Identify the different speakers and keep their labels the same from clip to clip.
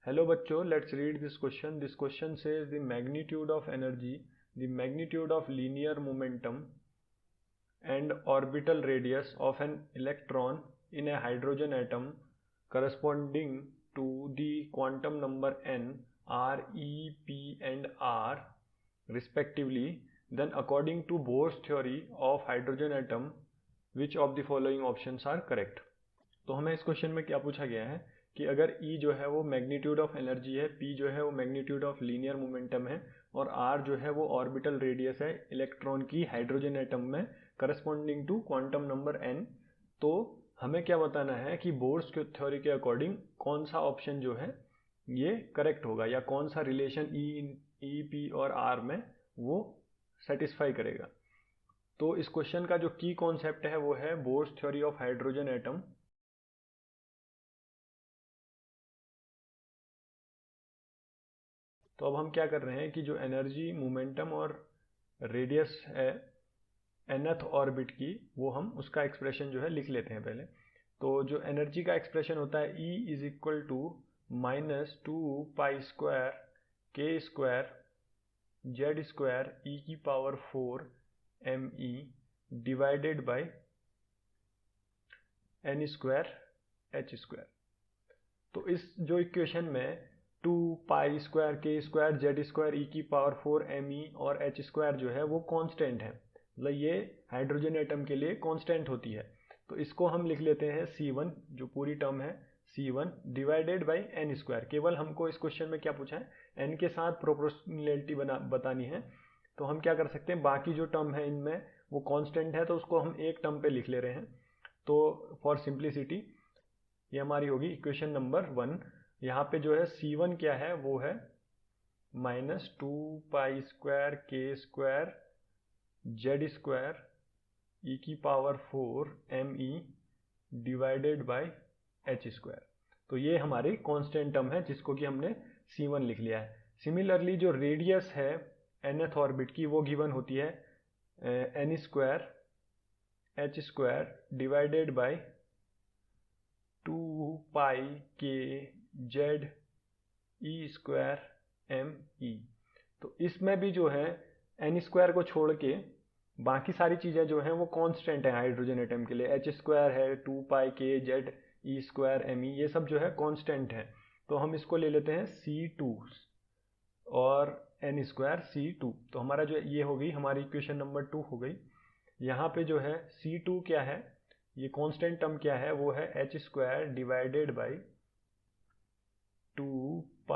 Speaker 1: Hello बच्चों, let's read this question. This question says the magnitude of energy, the magnitude of linear momentum and orbital radius of an electron in a hydrogen atom corresponding to the quantum number n, r, e, p and r respectively, then according to Bohr's theory of hydrogen atom, which of the following options are correct? तो हमें इस question में क्या पूछा गया है कि अगर E जो है वो मैग्नीट्यूड ऑफ एनर्जी है, P जो है वो मैग्नीट्यूड ऑफ लीनियर मोमेंटम है और R जो है वो ऑर्बिटल रेडियस है इलेक्ट्रॉन की हाइड्रोजन एटम में corresponding to quantum number n, तो हमें क्या बताना है कि बोर्स के थ्योरी के अकॉर्डिंग कौन सा ऑप्शन जो है ये करेक्ट होगा या कौन सा रिलेशन E, P और R में वो सेटिस्फाई करेगा। तो इस क्वेश्चन का जो की कॉन्सेप्ट है वो है bourse theory of hydrogen atom. तो अब हम क्या कर रहे हैं कि जो एनर्जी मोमेंटम और रेडियस है nth ऑर्बिट की, वो हम उसका एक्सप्रेशन जो है लिख लेते हैं पहले। तो जो एनर्जी का एक्सप्रेशन होता है E is equal to minus 2π² k² z² e की power 4 me divided by n² h²। तो इस जो इक्वेशन में 2π² k² z² e की पावर 4 me और h² जो है वो कांस्टेंट है, मतलब ये हाइड्रोजन एटम के लिए कांस्टेंट होती है। तो इसको हम लिख लेते हैं C1, जो पूरी टर्म है C1 डिवाइडेड बाय n²। केवल हमको इस क्वेश्चन में क्या पूछा है, n के साथ प्रोपोर्शनैलिटी बतानी है। तो हम क्या कर सकते हैं, बाकी जो टर्म है इनमें वो कांस्टेंट है तो उसको हम एक टर्म पे लिख ले रहे हैं। तो फॉर सिंप्लिसिटी ये हमारी होगी इक्वेशन नंबर 1। यहाँ पे जो है C1 क्या है वो है माइनस 2π² k² z² e की power 4 me divided bye h²। तो ये हमारी कांस्टेंट टर्म है जिसको कि हमने C1 लिख लिया है। सिमिलरली जो रेडियस है nth ऑर्बिट की वो गिवन होती है n² h² divided by 2π k z e² me। तो इसमें भी जो है n² को छोड़ के बाकी सारी चीज़ें जो हैं वो कांस्टेंट है हाइड्रोजन एटम के लिए। h² है, 2π k z e² me, ये सब जो है कांस्टेंट है। तो हम इसको ले लेते हैं C2 और n² C2। तो हमारा जो ये हो गई हमारी इक्वेशन नंबर 2 हो गई। यहाँ पे जो है C2 क्या है, ये कांस्टेंट टर्म क्या है वो है h² divided by 2π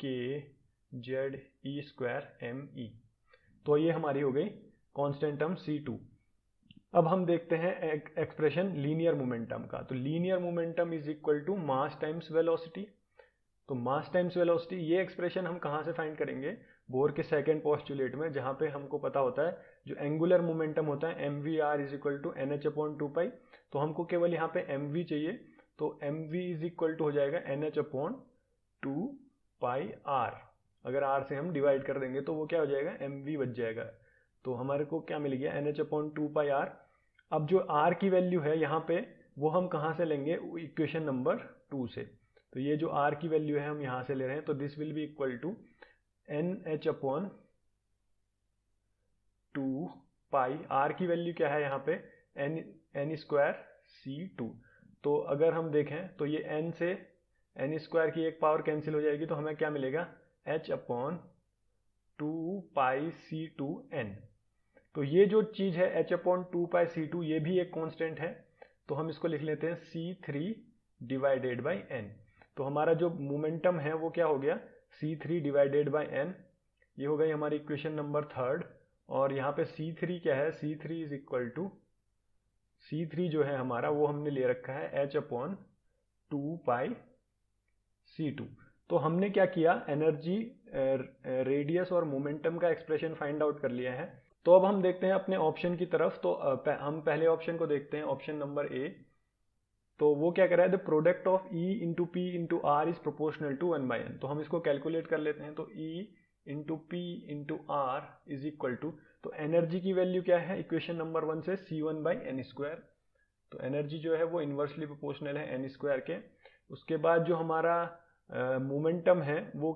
Speaker 1: k z e² me। तो ये हमारी हो गई कांस्टेंट टर्म C2। अब हम देखते हैं एक्सप्रेशन लीनियर मोमेंटम का। तो linear momentum is equal to mass times velocity. तो मास टाइम्स वेलोसिटी ये एक्सप्रेशन हम कहाँ से फाइंड करेंगे, बोर के सेकंड पोस्टुलेट में, जहाँ पे हमको पता होता है जो एंगुलर मोमेंटम होता है mvr is equal to nh/2π। तो हमको केवल यहाँ पे mv चाहिए, तो mv इज इक्वल टू हो जाएगा nh/2πr। अगर r से हम डिवाइड कर देंगे तो वो क्या हो जाएगा, mv बच जाएगा। तो हमारे को क्या मिल गया, nh/2πr। अब जो r की वैल्यू है यहाँ पे वो हम कहाँ से लेंगे, इक्वेशन नंबर 2 से। तो ये जो r की वैल्यू है हम यहाँ से ले रहे हैं, तो this will be equal to nh/2π। r की वैल्यू क्या है यहाँ पे, n² C2। तो अगर हम देखें तो ये n से n² की एक पावर कैंसिल हो जाएगी, तो हमें क्या मिलेगा, h/2πc2n। तो ये जो चीज़ है h/2πc2 ये भी एक कांस्टेंट है, तो हम इसको लिख लेते हैं C3 डिवाइडेड बाय n। तो हमारा जो मोमेंटम है वो क्या हो गया, C3 डिवाइडेड बाय n। ये हो गई हमारी इक्वेशन नंबर 3। और यहाँ पे C3 क्या है, C3 is equal to, C3 जो है हमारा वो हमने ले रखा है h/2πc2। तो हमने क्या किया, एनर्जी, रेडियस और मोमेंटम का एक्सप्रेशन फाइंड आउट कर लिया है। तो अब हम देखते हैं अपने ऑप्शन की तरफ। तो हम पहले ऑप्शन को देखते हैं, ऑप्शन नंबर ए। तो वो क्या कर रहा है, the product of E into P into R is proportional to 1/n। तो हम इसको कैलकुलेट कर लेते हैं। तो E into P into R is equal to, तो एनर्जी की वैल्यू क्या है इक्वेशन नंबर 1 से, C1/n²। तो एनर्जी जो है वो इन्वर्सली प्रोपोर्शनल है n² के। उसके बाद जो हमारा मोमेंटम है वो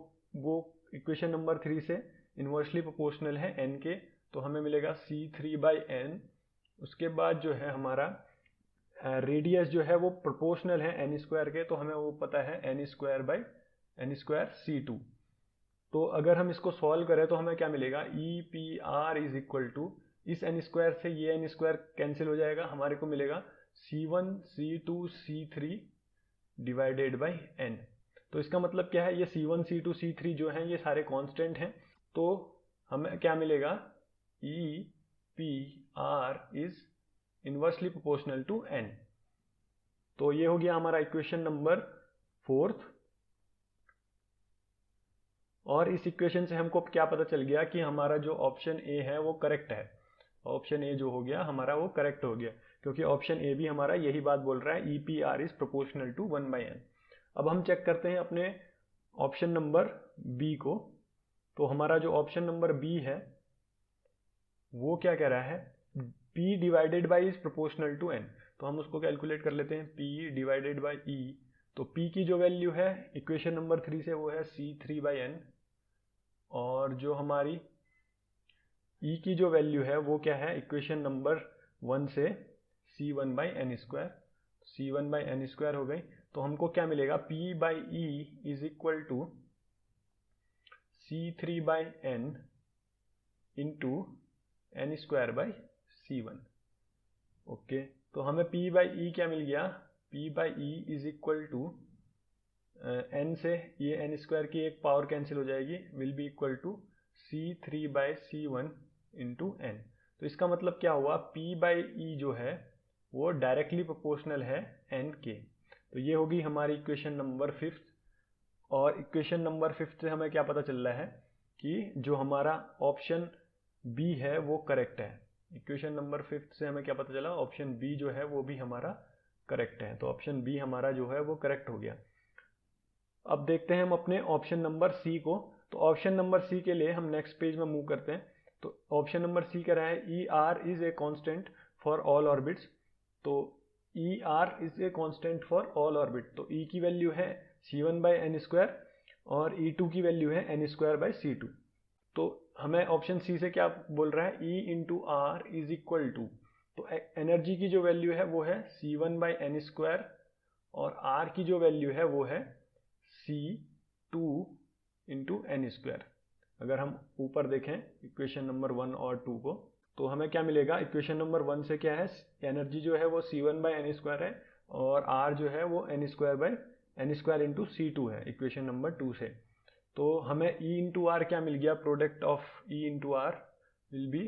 Speaker 1: इक्वेशन नंबर 3 से इन्वर्सली प्रोपोर्शनल है n के, तो हमें मिलेगा c3/n। उसके बाद जो है हमारा रेडियस जो है वो प्रोपोर्शनल है n स्क्वायर के, तो हमें वो पता है n² c2। तो अगर हम इसको सॉल्व करें तो हमें क्या मिलेगा, EPR इज इक्वल टू, इस n² से ये n² कैंसिल हो जाएगा, हमारे को मिलेगा c1 c2 c3 divided by n। तो इसका मतलब क्या है, ये c1 c2 c3 जो हैं ये सारे कांस्टेंट हैं, तो हमें क्या मिलेगा, EPR is inversely proportional to n। तो ये हो गया हमारा इक्वेशन नंबर 4। और इस इक्वेशन से हमको क्या पता चल गया कि हमारा जो ऑप्शन ए है वो करेक्ट है। ऑप्शन ए जो हो गया हमारा वो करेक्ट हो गया, क्योंकि ऑप्शन ए भी हमारा यही बात बोल रहा है, EPR is proportional to 1/n। अब हम चेक करते हैं अपने ऑप्शन नंबर बी को। तो हमारा जो ऑप्शन नंबर बी है वो क्या कह रहा है, P divided by is proportional to n। तो हम उसको कैलकुलेट कर लेते हैं, P डिवाइडेड बाई E। तो P की जो वैल्यू है इक्वेशन नंबर 3 से वो है c3/n, और जो हमारी E की जो वैल्यू है वो क्या है इक्वेशन नंबर 1 से c1/n²। c1/n² हो गई, तो हमको क्या मिलेगा, P/E is equal to c3/n into n²/c1। Okay, तो हमें P/E क्या मिल गया, P/E is equal to n से ये n² की एक पावर कैंसिल हो जाएगी, will be equal to c3/c1 into n। तो इसका मतलब क्या हुआ, P/E जो है वो डायरेक्टली प्रोपोर्शनल है n के। तो ये होगी हमारी इक्वेशन नंबर 5। और इक्वेशन नंबर 5 से हमें क्या पता चल रहा है कि जो हमारा ऑप्शन बी है वो करेक्ट है। इक्वेशन नंबर 5 से हमें क्या पता चला, ऑप्शन बी जो है वो भी हमारा करेक्ट है। तो ऑप्शन बी हमारा जो है वो करेक्ट हो गया। अब देखते हैं हम अपने ऑप्शन नंबर सी को। तो ऑप्शन नंबर सी के लिए हम नेक्स्ट पेज में मूव करते हैं। तो ऑप्शन नंबर सी कह रहा है ER is a constant for all orbits. तो ER is a constant for all orbit. तो E की वैल्यू है c1/n² और E2 की वैल्यू है n²/c2। तो हमें ऑप्शन सी से क्या बोल रहा है, E into R is equal to, तो एनर्जी की जो वैल्यू है वो है c1/n² और R की जो वैल्यू है वो है c2 इंटू n²। अगर हम ऊपर देखें इक्वेशन नंबर 1 और 2 को, तो हमें क्या मिलेगा, इक्वेशन नंबर 1 से क्या है, एनर्जी जो है वो c1/n² है और R जो है वो n² इंटू c2 है इक्वेशन नंबर 2 से। तो हमें E इंटू आर क्या मिल गया, product of E into R will be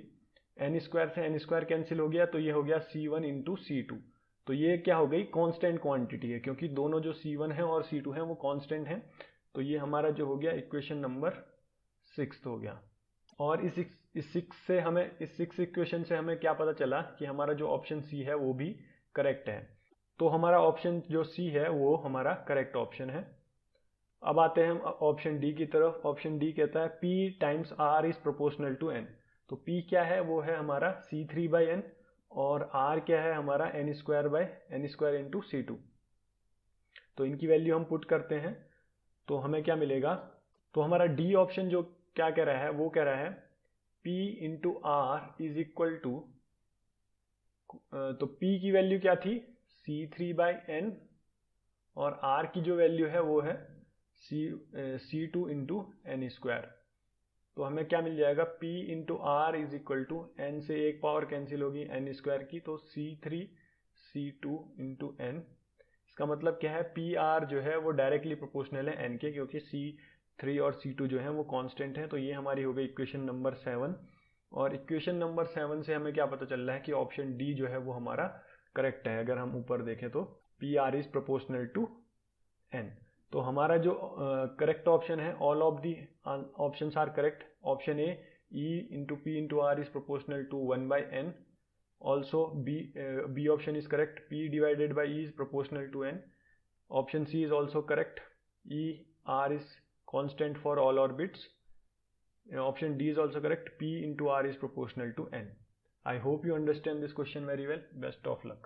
Speaker 1: n² से n² कैंसिल हो गया, तो ये हो गया c1 इंटू c2। तो ये क्या हो गई, कांस्टेंट क्वांटिटी है, क्योंकि दोनों जो c1 है और c2 है वो कांस्टेंट हैं। तो ये हमारा जो हो गया इक्वेशन नंबर 6 हो गया। और इस 6 इक्वेशन से हमें क्या पता चला कि हमारा जो ऑप्शन सी है वो भी करेक्ट है। तो हमारा ऑप्शन जो सी है वो हमारा करेक्ट ऑप्शन है। अब आते हैं हम ऑप्शन डी की तरफ। ऑप्शन डी कहता है P times R is proportional to n। तो P क्या है, वो है हमारा c3/n और R क्या है हमारा n² इंटू c2। तो इनकी वैल्यू हम पुट करते हैं, तो हमें क्या मिलेगा, तो हमारा डी ऑप्शन जो क्या कह रहा है, वो कह रहा है P into R is equal to, तो P की वैल्यू क्या थी, c3/n और R की जो वैल्यू है वो है c2 इंटू n²। तो हमें क्या मिल जाएगा, P into R is equal to, n से एक पावर कैंसिल होगी n² की, तो c3 c2 इंटू n। इसका मतलब क्या है, PR जो है वो डायरेक्टली प्रोपोर्शनल है n के, क्योंकि c3 और c2 जो है वो कांस्टेंट है। तो ये हमारी हो गई इक्वेशन नंबर 7। और इक्वेशन नंबर 7 से हमें क्या पता चल रहा है कि ऑप्शन डी जो है वो हमारा करेक्ट है। अगर हम ऊपर देखें तो PR is proportional to n। तो हमारा जो करेक्ट ऑप्शन है, all of the options are correct. Option A E into P into R is proportional to 1/n। Also B option is correct. P divided by E is proportional to n. Option C is also correct. R is constant for all orbits. Option D is also correct. P into R is proportional to n. I hope you understand this question very well. Best of luck.